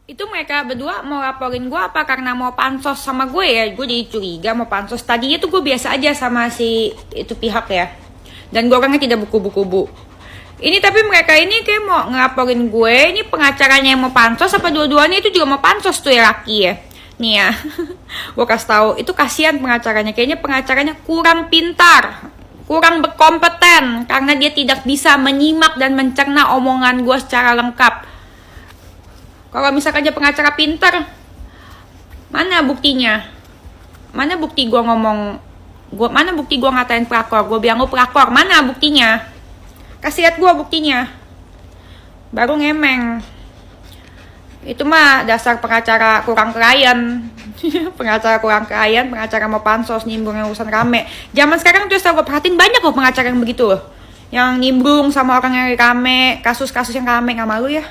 Itu mereka berdua mau laporin gue apa karena mau pansos sama gue ya? Gue jadi curiga mau pansos. Tadinya tuh gue biasa aja sama si itu pihak ya. Dan gue orangnya tidak buku-buku. Ini tapi mereka ini kayak mau ngelaporin gue. Ini pengacaranya yang mau pansos apa dua-duanya itu juga mau pansos tuh ya laki ya. Nih ya, gue kasih tahu itu kasihan pengacaranya. Kayaknya pengacaranya kurang pintar, kurang berkompeten karena dia tidak bisa menyimak dan mencerna omongan gue secara lengkap. Kalau misalkan aja pengacara pintar, mana buktinya? Mana bukti gue ngomong, mana bukti gue ngatain pelakor? Gue bilang lu pelakor, mana buktinya? Kasih lihat gue buktinya. Baru ngemeng. Itu mah dasar pengacara kurang klien. Pengacara kurang klien, pengacara mau pansos nimbrung urusan rame. Zaman sekarang tuh gue perhatiin banyak loh pengacara yang begitu loh. Yang nimbrung sama orang yang rame, kasus-kasus yang rame, gak malu ya?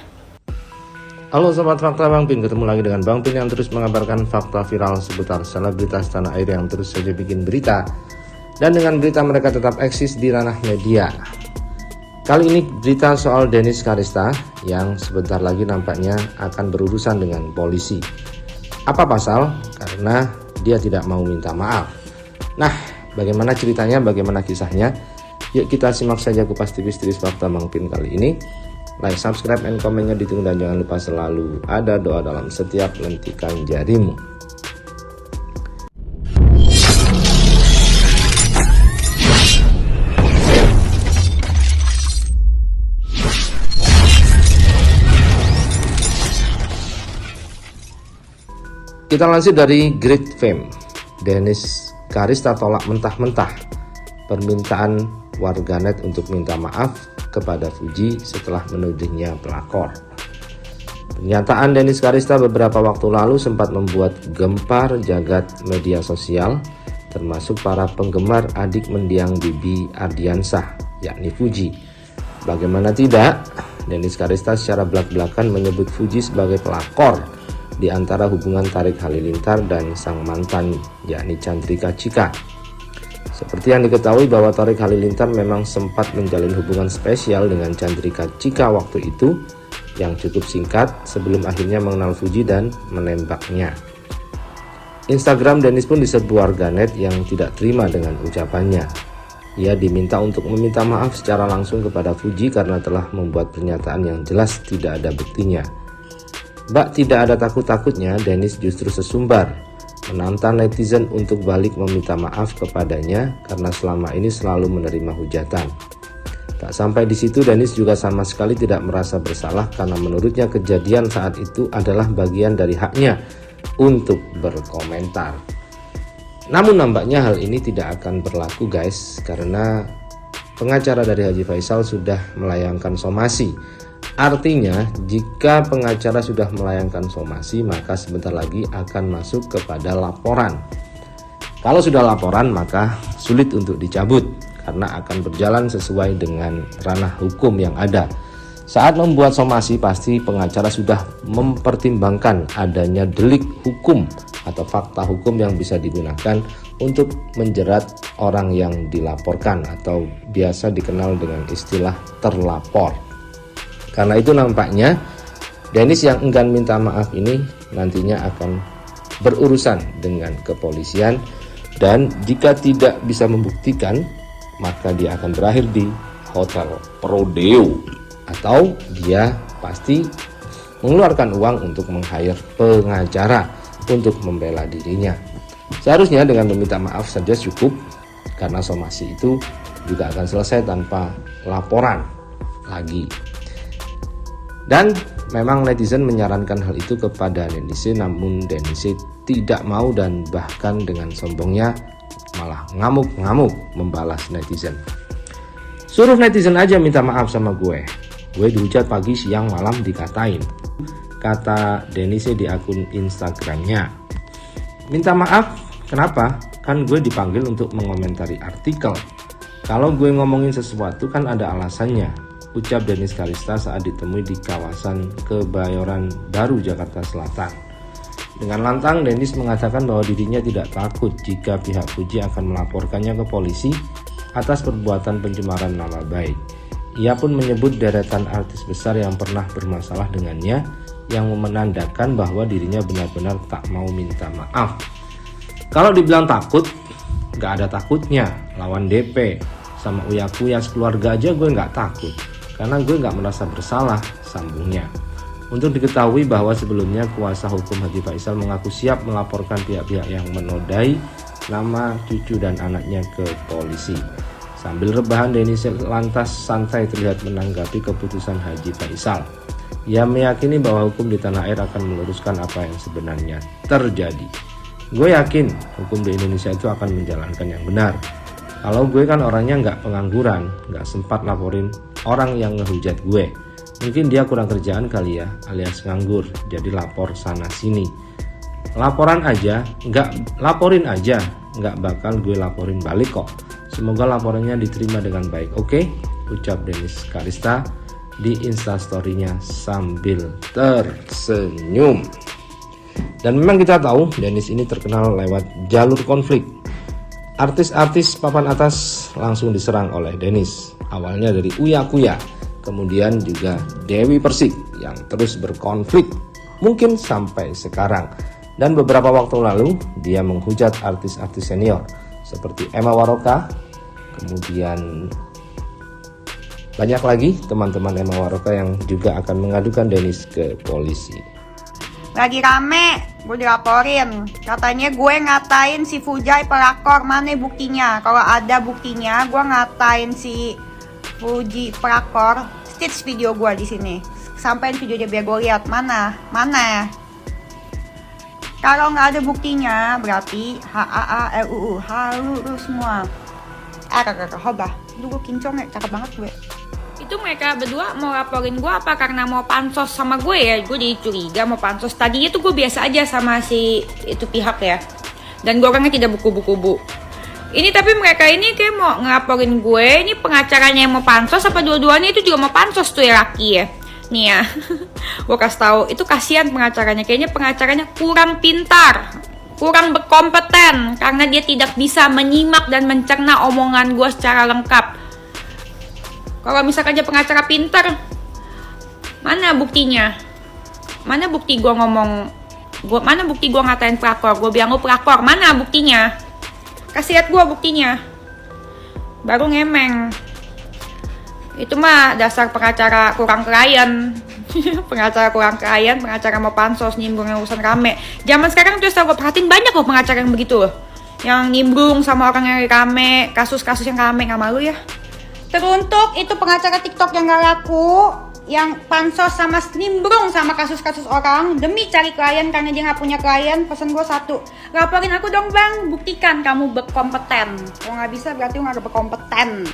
Halo Sobat Fakta Bang Pin, ketemu lagi dengan Bang Pin yang terus mengabarkan fakta viral seputar selebritas tanah air yang terus saja bikin berita. Dan dengan berita mereka tetap eksis di ranah media. Kali ini berita soal Dennis Karista yang sebentar lagi nampaknya akan berurusan dengan polisi. Apa pasal? Karena dia tidak mau minta maaf. Nah, bagaimana ceritanya, bagaimana kisahnya? Yuk kita simak saja kupas tipis-tipis fakta Bang Pin kali ini. Like, subscribe, and komennya ditunggu dan jangan lupa selalu ada doa dalam setiap lentikan jarimu. Kita lansir dari Great Fame. Dennis Karista tolak mentah-mentah permintaan warganet untuk minta maaf kepada Fuji setelah menuduhnya pelakor. Pernyataan Dennis Karista beberapa waktu lalu sempat membuat gempar jagat media sosial, termasuk para penggemar adik mendiang Bibi Ardiansah, yakni Fuji. Bagaimana tidak, Dennis Karista secara belak-belakan menyebut Fuji sebagai pelakor di antara hubungan Tarik Halilintar dan sang mantan, yakni Chandrika Chika. Seperti yang diketahui bahwa Tarik Halilintar memang sempat menjalin hubungan spesial dengan Chandrika Chika waktu itu yang cukup singkat sebelum akhirnya mengenal Fuji dan menembaknya. Instagram Dennis pun diserbu warganet yang tidak terima dengan ucapannya. Ia diminta untuk meminta maaf secara langsung kepada Fuji karena telah membuat pernyataan yang jelas tidak ada buktinya. Bak tidak ada takut-takutnya, Dennis justru sesumbar menantang netizen untuk balik meminta maaf kepadanya karena selama ini selalu menerima hujatan. Tak sampai di situ, Dennis juga sama sekali tidak merasa bersalah karena menurutnya kejadian saat itu adalah bagian dari haknya untuk berkomentar. Namun nampaknya hal ini tidak akan berlaku guys, karena pengacara dari Haji Faisal sudah melayangkan somasi. Artinya, jika pengacara sudah melayangkan somasi, maka sebentar lagi akan masuk kepada laporan. Kalau sudah laporan, maka sulit untuk dicabut karena akan berjalan sesuai dengan ranah hukum yang ada. Saat membuat somasi, pasti pengacara sudah mempertimbangkan adanya delik hukum atau fakta hukum yang bisa digunakan untuk menjerat orang yang dilaporkan atau biasa dikenal dengan istilah terlapor. Karena itu nampaknya Dennis yang enggan minta maaf ini nantinya akan berurusan dengan kepolisian, dan jika tidak bisa membuktikan maka dia akan berakhir di hotel Prodeo atau dia pasti mengeluarkan uang untuk meng-hire pengacara untuk membela dirinya. Seharusnya dengan meminta maaf saja cukup karena somasi itu juga akan selesai tanpa laporan lagi. Dan memang netizen menyarankan hal itu kepada Dennis, namun Dennis tidak mau dan bahkan dengan sombongnya malah ngamuk-ngamuk membalas netizen. Suruh netizen aja minta maaf sama gue dihujat pagi, siang, malam dikatain, kata Dennis di akun Instagramnya. Minta maaf, kenapa? Kan gue dipanggil untuk mengomentari artikel. Kalau gue ngomongin sesuatu kan ada alasannya, ucap Dennis Karista saat ditemui di kawasan Kebayoran Baru, Jakarta Selatan. Dengan lantang, Dennis mengatakan bahwa dirinya tidak takut jika pihak Fuji akan melaporkannya ke polisi atas perbuatan pencemaran nama baik. Ia pun menyebut deretan artis besar yang pernah bermasalah dengannya yang menandakan bahwa dirinya benar-benar tak mau minta maaf. Kalau dibilang takut, gak ada takutnya. Lawan DP sama Uya-Kuya sekeluarga aja gue gak takut, karena gue gak merasa bersalah, sambungnya. Untuk diketahui bahwa sebelumnya kuasa hukum Haji Faisal mengaku siap melaporkan pihak-pihak yang menodai nama cucu dan anaknya ke polisi. Sambil rebahan, Dennis lantas santai terlihat menanggapi keputusan Haji Faisal. Ia meyakini bahwa hukum di tanah air akan meluruskan apa yang sebenarnya terjadi. Gue yakin hukum di Indonesia itu akan menjalankan yang benar. Kalau gue kan orangnya nggak pengangguran, nggak sempat laporin orang yang ngehujat gue. Mungkin dia kurang kerjaan kali ya, alias nganggur, jadi lapor sana sini. Laporin aja, nggak bakal gue laporin balik kok. Semoga laporannya diterima dengan baik, oke? Ucap Dennis Karista di instastorynya sambil tersenyum. Dan memang kita tahu Dennis ini terkenal lewat jalur konflik. Artis-artis papan atas langsung diserang oleh Dennis. Awalnya dari Uya-Kuya, kemudian juga Dewi Persik yang terus berkonflik, mungkin sampai sekarang. Dan beberapa waktu lalu dia menghujat artis-artis senior seperti Emma Waroka, kemudian banyak lagi teman-teman Emma Waroka yang juga akan mengadukan Dennis ke polisi. Lagi rame, gue dilaporin. Katanya gue ngatain si Fujai pelakor, mana buktinya? Kalau ada buktinya, gue ngatain si Fuji pelakor. Stitch video gue di sini. Sampein videonya biar gue lihat mana. Kalau nggak ada buktinya, berarti HAA-RUU harus semua. Hobah. Gue kincong ya, cakep banget gue. Itu mereka berdua mau laporin gue apa karena mau pansos sama gue ya. Gue jadi curiga mau pansos. Tadinya tuh gue biasa aja sama si itu pihak ya. Dan gue orangnya tidak buku-buku. Ini tapi mereka ini kayak mau ngelaporin gue. Ini pengacaranya yang mau pansos apa dua-duanya itu juga mau pansos tuh ya laki ya. Nih ya, gue kasih tahu itu kasihan pengacaranya. Kayaknya pengacaranya kurang pintar, kurang berkompeten karena dia tidak bisa menyimak dan mencerna omongan gue secara lengkap. Kalau misalkan aja pengacara pintar, mana buktinya? Mana bukti gue ngomong? Mana bukti gue ngatain pelakor? Gue bilang lu pelakor, mana buktinya? Kasih lihat gue buktinya. Baru ngemeng. Itu mah dasar pengacara kurang klien. Pengacara kurang klien, pengacara mau pansos, nimbrung yang urusan rame. Zaman sekarang tuh gue perhatiin banyak loh pengacara yang begitu loh. Yang nimbrung sama orang yang rame, kasus-kasus yang rame, gak malu ya. Teruntuk itu pengacara TikTok yang gak laku, yang pansos sama nimbrung sama kasus-kasus orang demi cari klien karena dia gak punya klien. Pesan gue satu, laporin aku dong bang, buktikan kamu berkompeten. Kalau gak bisa berarti lu gak berkompeten.